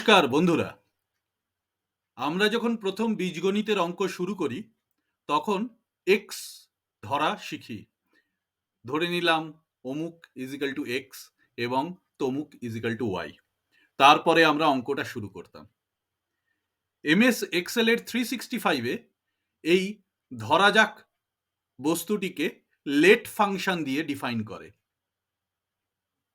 নমস্কার বন্ধুরা, আমরা যখন প্রথম বীজগণিতের অঙ্ক শুরু করি তখন এক্স ধরা শিখি। ধরে নিলাম অমুক ইজিক্যাল টু এক্স এবং তমুক ইজিক্যাল টু ওয়াই। তারপরে আমরা অঙ্কটা শুরু করতাম। এমএস এক্সেলের 365-এ এই ধরা যাক বস্তুটিকে লেট ফাংশন দিয়ে ডিফাইন করে।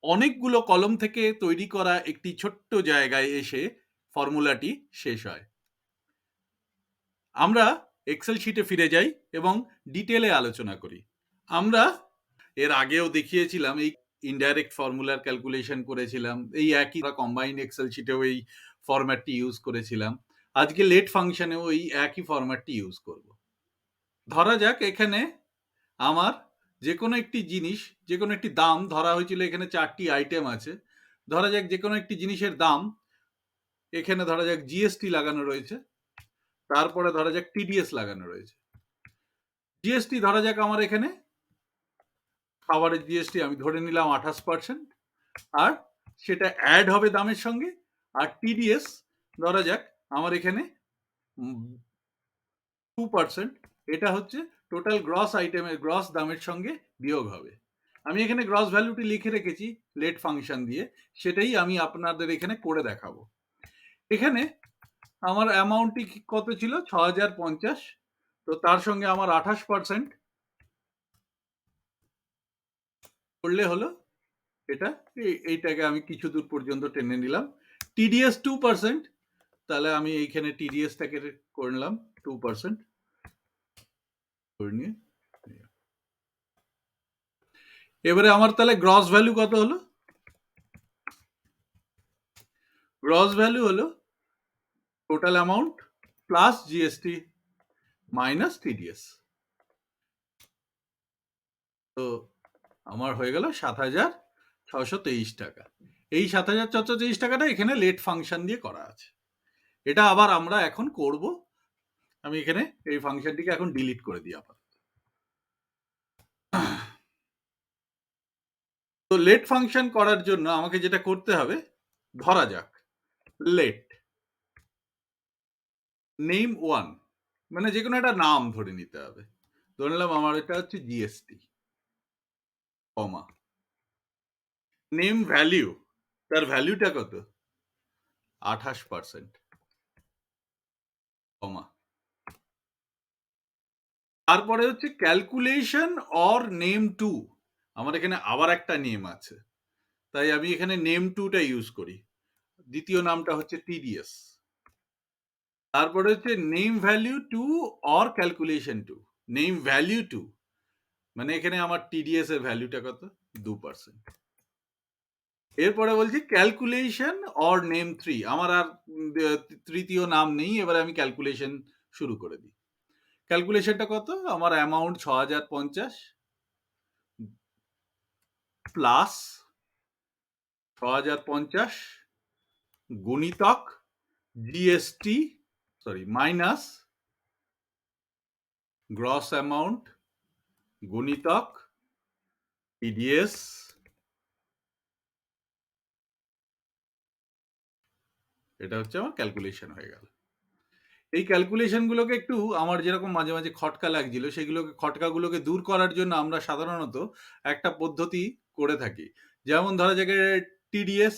অনেকগুলো কলম থেকে তৈরি করা একটি ছোট্ট জায়গায় এসে ফর্মুলাটি শেষ হয়। আমরা এক্সেল শিটে ফিরে যাই এবং ডিটেলে আলোচনা করি। আমরা এর আগেও দেখিয়েছিলাম এই ইনডাইরেক্ট ফর্মুলার ক্যালকুলেশন করেছিলাম, এই একই কম্বাইন্ড এক্সেল শিটেও এই ফরম্যাটটি ইউজ করেছিলাম। আজকে লেট ফাংশনেও এই একই ফরম্যাটটি ইউজ করব। ধরা যাক এখানে আমার যে কোনো একটি জিনিস, যে কোনো একটি দাম ধরা হয়েছিল। এখানে 4টি আইটেম আছে। ধরা যাক যে কোনো একটি জিনিসের দাম, এখানে ধরা যাক জিএসটি লাগানো রয়েছে, তারপরে ধরা যাক টিডিএস লাগানো রয়েছে। জিএসটি ধরা যাক আমার এখানে খাবারের জিএসটি আমি ধরে নিলাম 28%, আর সেটা অ্যাড হবে দামের সঙ্গে। আর টিডিএস ধরা যাক আমার এখানে 2%, এটা হচ্ছে টোটাল গ্রস আইটেমের গ্রস দামের সঙ্গে বিয়োগ হবে। আমি এখানে গ্রস ভ্যালুটি লিখে রেখেছি লেট ফাংশন দিয়ে, সেটাই আমি আপনাদের এখানে করে দেখাবো। এখানে আমার অ্যামাউন্টটি কত ছিল? 6050। তো তার সঙ্গে আমার 28% করলে হলো এটা। এইটাকে আমি কিছু দূর পর্যন্ত টেনে নিলাম। টিডিএস 2%, তাহলে আমি এইখানে টিডিএসটাকে করলাম 2% করে নিয়ে। এবারে আমার তাহলে গ্রস ভ্যালু কত হলো? গ্রস ভ্যালু হলো total amount plus GST minus TDS. তো আমার হয়ে গেল 7623 টাকা। এই 7623 টাকাটা এখানে লেট ফাংশন দিয়ে করা আছে। এটা আবার আমরা এখন করব। আমি এখানে এই ফাংশনটিকে এখন ডিলিট করে দিই আবার। তো লেট ফাংশন করার জন্য আমাকে যেটা করতে হবে, ধরা যাক লেট নেম 1, মানে যে কোনো একটা নাম ধরে নিতে হবে। ধরে নিলাম আমার এটা হচ্ছে জিএসটি, কমা নেম ভ্যালু, তার ভ্যালুটা কত? 28%, কমা তারপরে হচ্ছে ক্যালকুলেশন অর নেম 2। আমার এখানে আবার একটা নেম আছে, তাই আমি এখানে নেম 2টা ইউজ করি। দ্বিতীয় নামটা হচ্ছে টিডিএস। তারপরে হচ্ছে name value 2 or calculation 2। Name value 2 মানে এখানে আমার টিডিএস এর ভ্যালুটা কত? 2%। এরপরে বলছি ক্যালকুলেশন অর নেম 3। আমার আর তৃতীয় নাম নেই, এবারে আমি ক্যালকুলেশন শুরু করে দিই। ক্যালকুলেশনটা কত? আমার অ্যামাউন্ট 6050 প্লাস 6050 গুণিতক GST, sorry minus gross amount গুণিতক টিডিএস। এটা হচ্ছে আমার ক্যালকুলেশন হয়ে গেল। এই ক্যালকুলেশনগুলোকে একটু আমার যেরকম মাঝে মাঝে খটকা লাগছিল, সেগুলোকে খটকাগুলোকে দূর করার জন্য আমরা সাধারণত একটা পদ্ধতি করে থাকি। যেমন ধরা যাক টিডিএস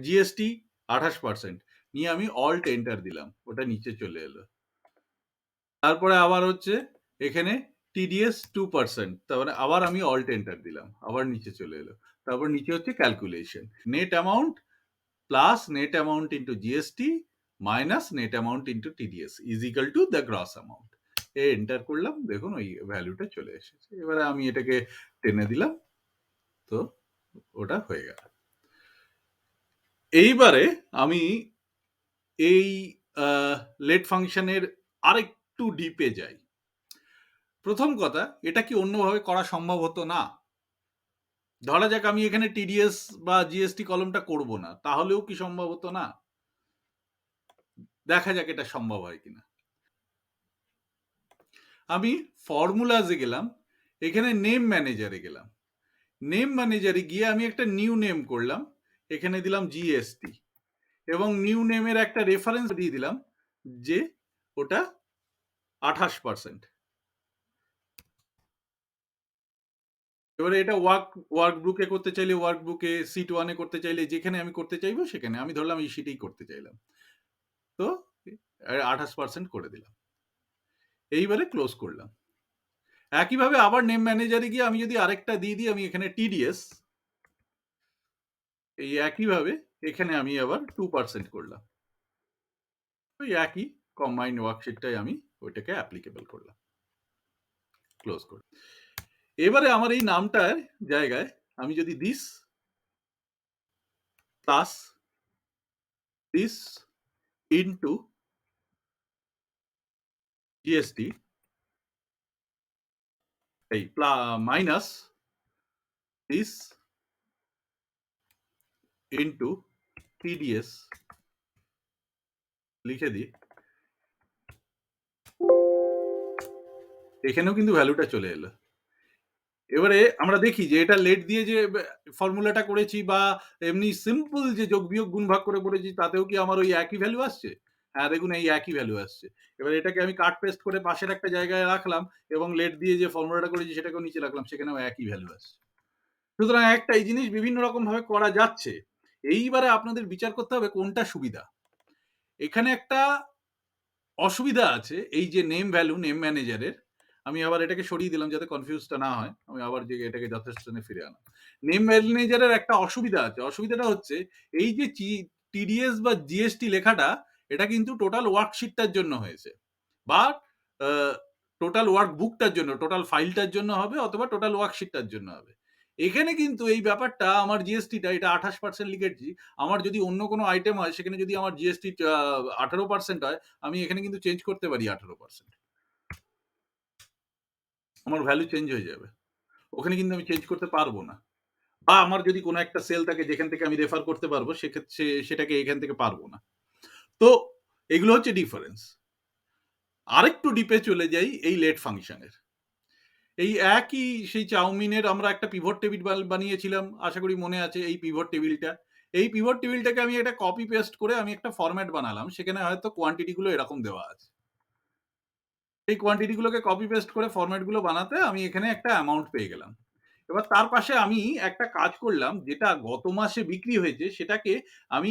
জিএসটি 28% নিয়ে আমি অল্ট এন্টার দিলাম, ওটা নিচে চলে এলো। তারপরে আবার হচ্ছে এখানে টিডিএস 2%, তারপরে আবার আমি অল্ট এন্টার দিলাম, আবার নিচে চলে এলো। তারপর নিচে হচ্ছে calculation net amount plus net amount into GST minus net amount into TDS is equal to the gross amount. Enter করলাম, দেখুন ওই ভ্যালুটা চলে এসেছে। এবারে আমি এটাকে টেনে দিলাম, তো ওটা হয়ে গেল। এইবারে আমি এই লেট ফাংশনের আরেকটু ডিপে যাই। প্রথম কথা, এটা কি অন্যভাবে করা সম্ভব হতো না? ধরা যাক আমি এখানে টিডিএস বা জিএসটি কলমটা করব না, তাহলেও কি সম্ভব হতো না? দেখা যাক এটা সম্ভব হয় কিনা। আমি ফর্মুলাজে গেলাম, এখানে নেম ম্যানেজারে গেলাম। নেম ম্যানেজারে গিয়ে আমি একটা নিউ নেম করলাম, এখানে দিলাম জিএসটি। এবং নিউ নেমের একটা রেফারেন্স দিয়ে দিলাম যে ওটা 28%। এবারে এটা ওয়ার্কবুকে করতে চাইলে ওয়ার্কবুকে, শীট 1 এ করতে চাইলে যেখানে আমি করতে চাইবো সেখানে। আমি ধরলাম এই শীটেই করতে চাইলাম। তো 28% করে দিলাম। এইবারে ক্লোজ করলাম। একইভাবে আবার নেম ম্যানেজারে গিয়ে আমি যদি আরেকটা দিয়ে দিই, আমি এখানে টিডিএস, এই একইভাবে এখানে আমি আবার 2% করলাম। ওই একই কম্বাইন্ড ওয়ার্কশিটটাই আমি ওইটাকে অ্যাপ্লিকেবল করলাম। ক্লোজ করলাম। এবারে আমার এই নামটার জায়গায় আমি যদি this plus this into GST, এই মাইনাস দিস ইনটু টিডিএস লিখে দিই, এখানেও কিন্তু ভ্যালুটা চলে এলো। এবারে আমরা দেখি যে এটা লেট দিয়ে যে ফর্মুলাটা করেছি বা এমনি সিম্পল যে যোগ বিয়োগ গুণ ভাগ করে করেছি, তাতেও কি আমার ওই একই ভ্যালু আসছে? হ্যাঁ, দেখুন এই একই ভ্যালু আসছে। এবার এটাকে আমি কাট পেস্ট করে পাশের একটা জায়গায় রাখলাম এবং লেট দিয়ে যে ফর্মুলাটা করেছি সেটাকেও নিচে রাখলাম, সেখানেও একই ভ্যালু আসছে। সুতরাং একটা এই জিনিস বিভিন্ন রকম ভাবে করা যাচ্ছে। এইবারে আপনাদের বিচার করতে হবে কোনটা সুবিধা। এখানে একটা অসুবিধা আছে, এই যে নেম ভ্যালু নেম ম্যানেজারের। আমি আবার এটাকে সরিয়ে দিলাম যাতে কনফিউজটা না হয়। আমি আবার যে এটাকে যথাস্থানে ফিরে আনলাম। নেম ম্যানেজারের একটা অসুবিধা আছে। অসুবিধাটা হচ্ছে এই যে টিডিএস বা জিএসটি লেখাটা, এটা কিন্তু টোটাল ওয়ার্কশিটটার জন্য হয়েছে বা টোটাল ওয়ার্কবুকটার জন্য, টোটাল ফাইলটার জন্য হবে অথবা টোটাল ওয়ার্কশিটটার জন্য হবে। এখানে কিন্তু এই ব্যাপারটা আমার জিএসটিটা এটা 28% লিখেছি। আমার যদি অন্য কোনো আইটেম হয় সেখানে যদি আমার জিএসটি 18% হয়, আমি এখানে কিন্তু চেঞ্জ করতে পারি 18%। আমার ভ্যালু চেঞ্জ হয়ে যাবে। ওখানে কিন্তু আমি চেঞ্জ করতে পারবো না। বা আমার যদি কোনো একটা সেল থাকে যেখান থেকে আমি রেফার করতে পারবো, সেক্ষেত্রে সেটাকে এখান থেকে পারবো না। তো এগুলো হচ্ছে ডিফারেন্স। আরেকটু ডিপে চলে যাই এই লেট ফাংশনের। এই একই সেই চাউমিনের আমরা একটা পিভট টেবিল বানিয়েছিলাম, আশা করি মনে আছে এই পিভট টেবিলটা। এই পিভট টেবিলটাকে আমি একটা কপি পেস্ট করে আমি একটা ফরম্যাট বানালাম, সেখানে হয়তো কোয়ান্টিটি গুলো এরকম দেওয়া আছে। এই কোয়ান্টিটি গুলোকে কপি পেস্ট করে ফরম্যাট গুলো বানাতে আমি এখানে একটা অ্যামাউন্ট পেয়ে গেলাম। এবার তার পাশে আমি একটা কাজ করলাম, যেটা গত মাসে বিক্রি হয়েছে সেটাকে আমি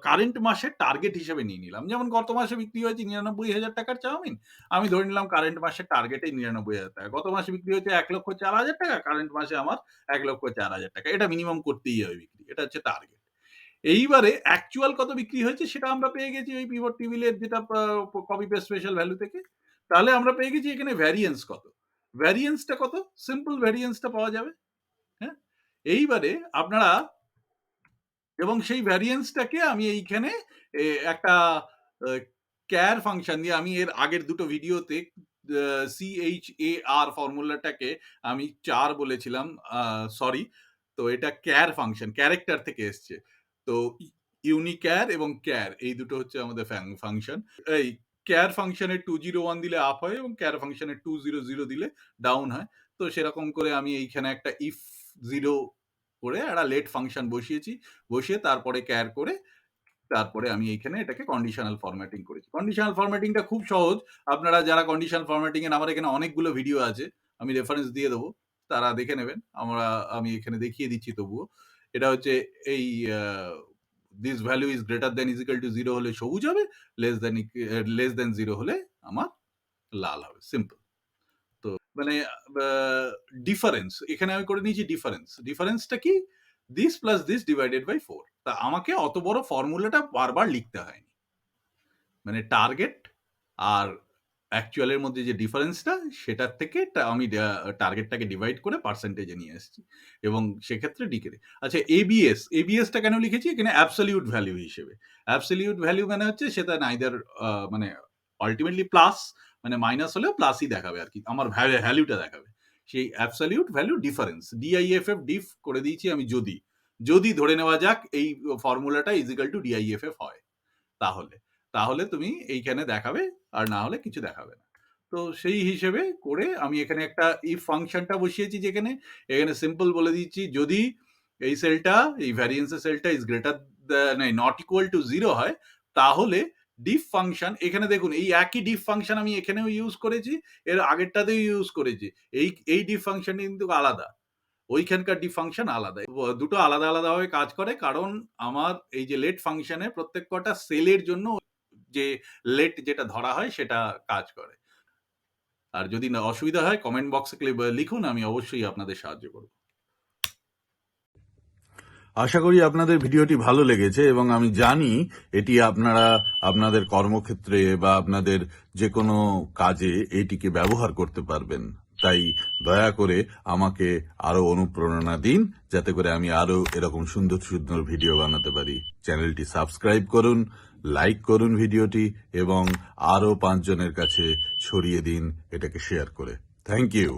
কারেন্ট মাসের টার্গেট হিসেবে নিয়ে নিলাম। যেমন গত মাসে বিক্রি হয়েছে ৯৯,০০০ টাকার চাউমিন, আমি ধরে নিলাম কারেন্ট মাসের টার্গেটেই ৯৯,০০০ টাকা। গত মাসে বিক্রি হয়েছে ১,০৪,০০০ টাকা, কারেন্ট মাসে আমার ১,০৪,০০০ টাকা। এটা মিনিমাম করতেই হবে বিক্রি। এটা হচ্ছে টার্গেট। এইবারে অ্যাকচুয়াল কত বিক্রি হয়েছে সেটা আমরা পেয়ে গেছি ওই পিভট টেবিলের যেটা কপি পেস্ট স্পেশাল ভ্যালু থেকে। তাহলে আমরা পেয়ে গেছি এখানে ভ্যারিয়েন্স কত। ভ্যারিয়েন্সটা কত? সিম্পল ভ্যারিয়েন্সটা পাওয়া যাবে। হ্যাঁ? এইবারে আপনারা, এবং সেই ভ্যারিয়েন্সটাকে আমি এইখানে একটা ক্যার ফাংশন দিয়ে, আমি এর আগের দুটো ভিডিওতে CHAR ফর্মুলাটাকে আমি ৪ বলেছিলাম, সরি। তো এটা ক্যার ফাংশন, ক্যারেক্টার থেকে এসছে। তো ইউনিক্যার এবং ক্যার এই দুটো হচ্ছে আমাদের ফাংশন। এই ক্যার ফাংশনের 201 দিলে আপ হয় এবং ক্যার ফাংশনের 200 দিলে ডাউন হয়। তো সেরকম করে আমি এইখানে একটা ইফ 0 করে একটা লেট ফাংশন বসিয়েছি। বসিয়ে তারপরে ক্যার করে তারপরে আমি এইখানে এটাকে কন্ডিশনাল ফরম্যাটিং করেছি। কন্ডিশনাল ফরম্যাটিংটা খুব সহজ। আপনারা যারা কন্ডিশনাল ফরম্যাটিং এর, আমার এখানে অনেকগুলো ভিডিও আছে। আমি রেফারেন্স দিয়ে দেবো। তারা দেখে নেবেন। আমি এখানে দেখিয়ে দিচ্ছি তবুও। এটা হচ্ছে এই this value is greater than is equal to 0 হলে সবুজ হবে, লেস দ্যান 0 হলে আমার লাল হবে। সিম্পল। তো মানে ডিফারেন্স এখানে আমি করে নিয়েছি ডিফারেন্স। ডিফারেন্সটা কি? This plus this divided by 4। তা আমাকে অত বড় ফর্মুলাটা বারবার লিখতে হয়নি। মানে টার্গেট আর অ্যাকচুয়ালের মধ্যে যে ডিফারেন্সটা, সেটার থেকে আমি টার্গেটটাকে ডিভাইড করে পার্সেন্টেজে নিয়ে এসেছি এবং সেক্ষেত্রে ডিকে। আচ্ছা, এবিএসটা কেন লিখেছি এখানে? অ্যাবসলিউট ভ্যালু হিসেবে। অ্যাবসলিউট ভ্যালু মানে হচ্ছে সেটা নাইদার মানে আলটিমেটলি প্লাস, মানে মাইনাস হলেও প্লাসই দেখাবে আর কি, আমার ভ্যালুটা দেখাবে। সেই অ্যাবসলিউট ভ্যালু ডিফারেন্স, ডিআইএফএফ ডিফ করে দিয়েছি আমি। যদি ধরে নেওয়া যাক এই ফর্মুলাটা ইজিক্যাল টু ডিআইএফএফ হয়, তাহলে তাহলে তুমি এইখানে দেখাবে, আর না হলে কিছু দেখাবে না। তো সেই হিসেবে করে আমি এখানে একটা ইফ ফাংশনটা বসিয়েছি, যেখানে এখানে সিম্পল বলে দিচ্ছি, যদি এই সেলটা, এই ভ্যারিয়েন্সের সেলটা is greater not equal to 0 হয়, তাহলে ডিফ ফাংশন, এখানে দেখুন এই একই ডিফ ফাংশন আমি এখানেও ইউজ করেছি, এর আগেরটাতেও ইউজ করেছি। এই ডিফ ফাংশন কিন্তু আলাদা, ওইখানকার ডিফ ফাংশন আলাদা। দুটো আলাদা আলাদা ভাবে কাজ করে, কারণ আমার এই যে লেট ফাংশনে প্রত্যেক কটা সেলের জন্য যে লেট যেটা ধরা হয় সেটা কাজ করে। আর যদি না অসুবিধা হয় কমেন্ট বক্সে লিখুন, আমি অবশ্যই আপনাদের সাহায্য করব। আশা করি আপনাদের ভিডিওটি ভালো লেগেছে এবং আমি জানি এটি আপনারা আপনাদের কর্মক্ষেত্রে বা আপনাদের যে কোনো কাজে এটিকে ব্যবহার করতে পারবেন। তাই দয়া করে আমাকে আরো অনুপ্রেরণা দিন, যাতে করে আমি আরো এরকম সুন্দর সুন্দর ভিডিও বানাতে পারি। চ্যানেলটি সাবস্ক্রাইব করুন, লাইক করুন ভিডিওটি এবং আরো 5 জনের কাছে ছড়িয়ে দিন এটাকে শেয়ার করে। Thank you.